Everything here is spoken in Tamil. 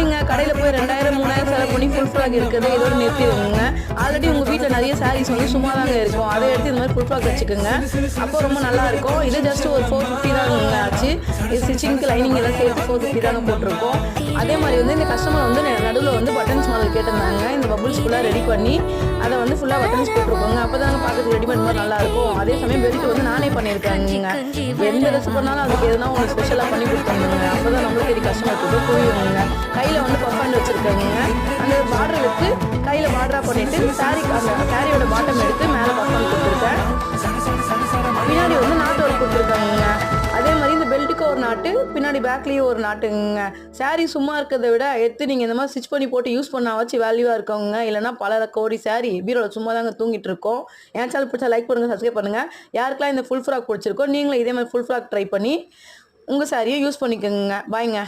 எப்படிங்க கடையில் போய் 2000 3000 செலவு பண்ணி ஃபுல் ஃப்ராக் இருக்குது இதோட நிறுத்திடுங்க. ஆல்ரெடி உங்கள் வீட்டில் நிறைய சாரீஸ் வந்து சும்மா தாங்க இருக்கும், அதை எடுத்து இந்த மாதிரி ஃபுல் ஃப்ராக் வச்சுக்கோங்க. அப்போ ரொம்ப நல்லா இருக்கும். இது ஜஸ்ட் ஒரு 450 தாங்க ஆச்சு. இது ஸ்டிச்சிங்க்கு லைனிங் எல்லாம் சேர்த்து 450 தாங்க போட்டிருக்கோம். அதே மாதிரி வந்து இந்த கஸ்டமர் வந்து நடுவில் வந்து பட்டன்ஸ் மாடல் கேட்டிருந்தாங்க. இந்த பபுள்ஸ் ஃபுல்லாக ரெடி பண்ணி அதை வந்து ஃபுல்லாக பட்டன்ஸ் போட்டிருக்கோங்க. அப்போ தாங்க பார்க்கறதுக்கு ரெடிமேட் மாதிரி நல்லாயிருக்கும். அதே சமயம் பெல்ட் வந்து நானே பண்ணியிருக்காங்க. எந்த ட்ரெஸ் பண்ணாலும் அதுக்கு எதுனா உங்களுக்கு ஸ்பெஷலாக பண்ணி கொடுத்தாங்க. அப்போ தான் நம்மளுக்கு இது கஸ்டமர் கூட புரியுங்க. கையில் வந்து பஃபாண்ட் வச்சுருக்காங்க. அந்த பார்டர் வச்சு கையில் பார்டராக பண்ணிவிட்டு அந்த சாரியோட பாட்டம் எடுத்து மேலே பஃபாண்ட் கொடுத்துருக்கேன். பின்னாடி வந்து நாட்டு ஒர்க் கொடுத்துருக்காங்க. அதே மாதிரி இந்த பெல்ட்டுக்கு ஒரு நாட்டு, பின்னாடி பேக்லேயும் ஒரு நாட்டுங்க. சாரீ சும்மா இருக்கிறத விட எடுத்து நீங்கள் இந்த மாதிரி ஸ்டிச் பண்ணி போட்டு யூஸ் பண்ண வச்சு வேல்யூவாக இருக்கவங்க. இல்லைனா பல கோடி சாரீ பீரோவில் சும்மா தாங்க தூங்கிட்டு இருக்கோம். என் சேனல் பிடிச்சா லைக் பண்ணுங்கள், சப்ஸ்கிரைப் பண்ணுங்கள். யாருக்கெல்லாம் இந்த ஃபுல் ஃப்ராக் பிடிச்சிருக்கோ நீங்களும் இதே மாதிரி ஃபுல் ஃப்ராக் ட்ரை பண்ணி உங்கள் சாரியை யூஸ் பண்ணிக்கோங்க. பாய்ங்க.